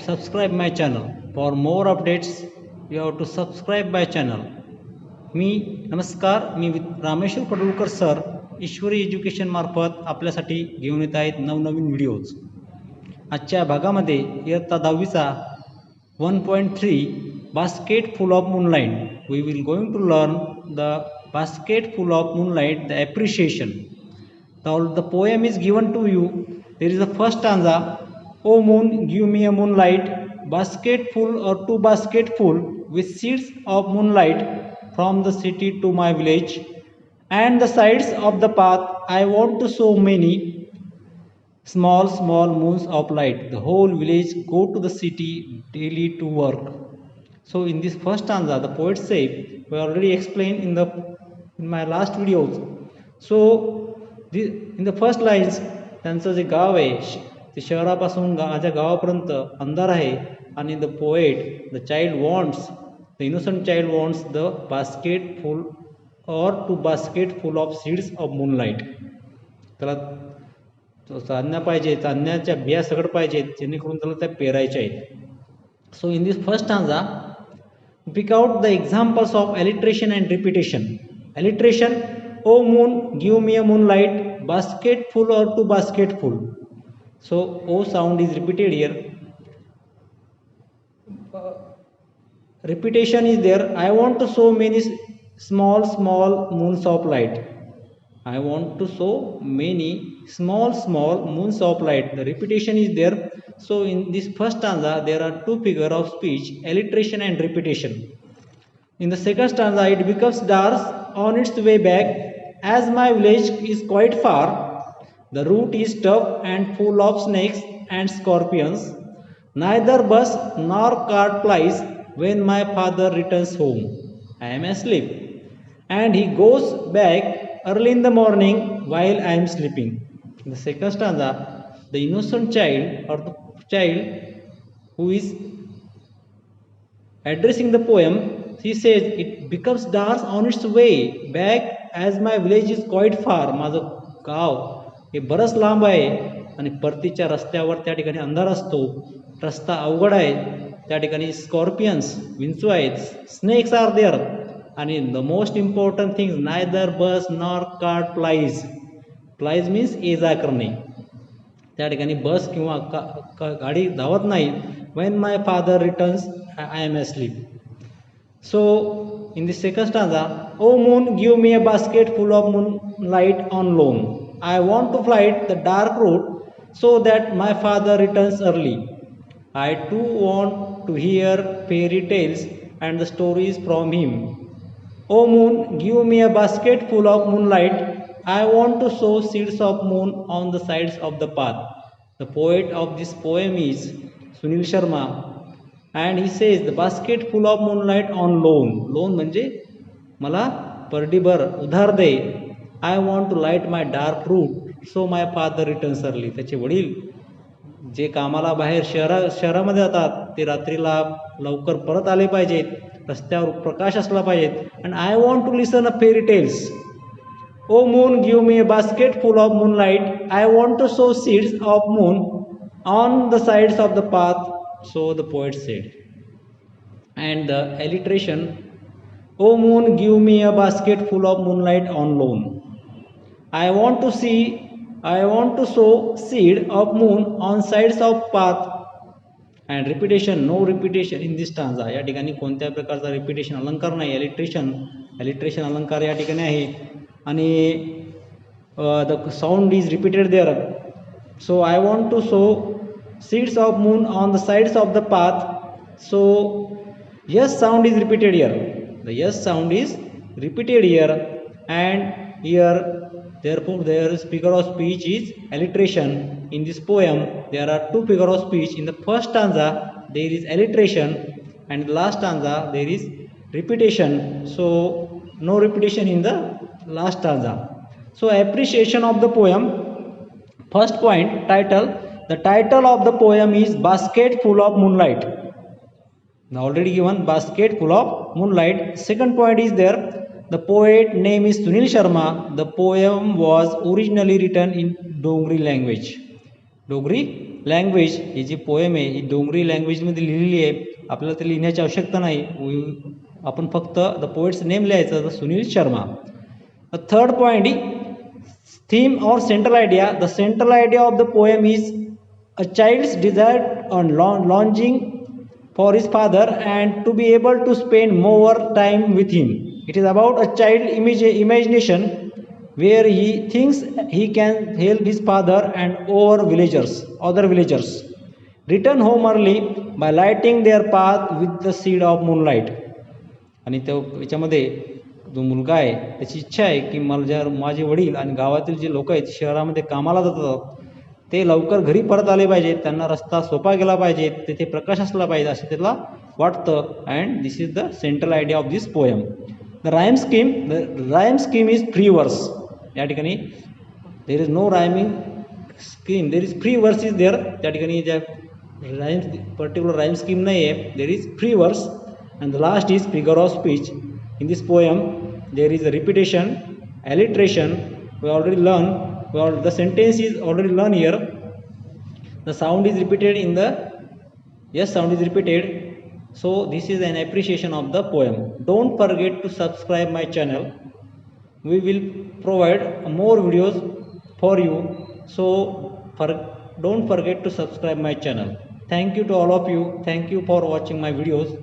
subscribe my channel. For more updates, you have to subscribe my channel. नमस्कार, मी Rameshwar पडुळकर sir ईश्वरी education मार्फत आपल्यासाठी घेऊन येत आहेत नवनवीन व्हिडिओज. आजच्या भागामध्ये इयत्ता 10वीचा 1.3 basket full of moonlight. We will going to learn the basket full of moonlight, the appreciation. The poem is given to you. There is the first stanza. O moon, give me a moonlight, basket full or two basket full with seeds of moonlight from the city to my village and the sides of the path. I want to so many small moons of light. The whole village go to the city daily to work. So in this first stanza, the poet say, we already explained in my last videos. So in the first lines, त्यांचं जे गाव आहे ते शहरापासून माझ्या गावापर्यंत अंधार आहे आणि the poet, the child wants, the innocent child wants the basket full or two basket full of seeds of moonlight. त्याला चांदण्या पाहिजे, चांदण्याच्या बिया सगळं पाहिजेत जेणेकरून त्याला त्या पेरायच्या आहेत. So in this first stanza pick out the examples of alliteration and repetition. Alliteration, O moon, give me a moonlight, basket full or two basket full. So O sound is repeated here. Repetition is there. I want to show many small moons of light. I want to show many small moons of light. The repetition is there. So in this first stanza there are two figures of speech, alliteration and repetition. In the second stanza it becomes dark on its way back. As my village is quite far, the route is tough and full of snakes and scorpions. Neither bus nor cart plies when my father returns home. I am asleep, and he goes back early in the morning while I am sleeping. In the second stanza, the innocent child or the child who is addressing the poem, he says, it becomes dark on its way back as my village is quite far. माझं गाव हे बरंच लांब आहे आणि परतीच्या रस्त्यावर त्या ठिकाणी अंधार असतो, रस्ता अवघड आहे, त्या ठिकाणी स्कॉर्पियन्स, विंचू आहेत, स्नेक्स आर देअर, आणि the most important things, neither bus nor cart plies. Plies means ये जा करणे, त्या ठिकाणी बस किंवा गाडी धावत नाही. when my father returns I am asleep. So in the second stanza, O moon, give me a basket full of moonlight on loan. I want to fly the dark road so that my father returns early. I too want to hear fairy tales and the stories from him. O moon, give me a basket full of moonlight. I want to sow seeds of moon on the sides of the path. The poet of this poem is Sunil Sharma. And he says the basket full of moonlight on loan. Loan म्हणजे मला परडीभर उधार दे. I want to light my dark route so my father returns early. त्याचे वडील जे कामाला बाहेर शहरामध्ये जातात ते रात्रीला लवकर परत आले पाहिजेत, रस्त्यावर प्रकाश असला पाहिजेत. and I want to listen a fairy tales. O moon, give me a basket full of moonlight. I want to sow seeds of moon on the sides of the path. So the poet said. And the alliteration, O moon, give me a basket full of moonlight on loan. I want to sow seed of moon on sides of path. And repetition, no repetition in this stanza. या ठिकाणी कोणत्या प्रकारचा repetition अलंकार नाही. alliteration अलंकार या ठिकाणी आहे आणि the sound is repeated there. So I want to sow seeds of moon on the sides of the path. So yes sound is repeated here. The yes sound is repeated here, and here therefore there is figure of speech is alliteration. In this poem there are two figure of speech. In the first stanza there is alliteration, and the last stanza there is repetition. So no repetition in the last stanza. So appreciation of the poem. First point, title. The title of the poem is Basket Full of Moonlight. Now already given Basket Full of Moonlight. Second point is there. The poet name is Sunil Sharma. The poem was originally written in Dogri language. Dogri language, ही जी poem आहे ही डोंगरी लँग्वेजमध्ये लिहिलेली आहे. आपल्याला ते लिहिण्याची आवश्यकता नाही. आपण फक्त द पोएट्स नेम लिहायचं, the Sunil Sharma. The third point, theme or central idea. The central idea of the poem is a child's desire on longing for his father and to be able to spend more time with him. It is about a child imagination where he thinks he can help his father and other villagers return home early by lighting their path with the seed of moonlight. आणि त्याच्यामध्ये जो मुलगा आहे त्याची इच्छा आहे की माझे वडील आणि गावातील जे लोक आहेत शहरामध्ये कामाला जातात ते लवकर घरी परत आले पाहिजेत, त्यांना रस्ता सोपा गेला पाहिजे, तिथे प्रकाश असला पाहिजे असं त्याला वाटतं. And this is the central idea of this poem. The rhyme scheme is free verse. या ठिकाणी there is no rhyming scheme, there is free verse is there. त्या ठिकाणी ज्या पर्टिक्युलर राईम स्कीम नाही आहे, there is free verse. And the last is figure of speech. In this poem, there is a repetition, alliteration. We already learned. The sentence is already learned here. The sound is repeated in the sound is repeated. So this is an appreciation of the poem. Don't forget to subscribe my channel. We will provide more videos for you. So don't forget to subscribe my channel. Thank you to all of you. Thank you for watching my videos.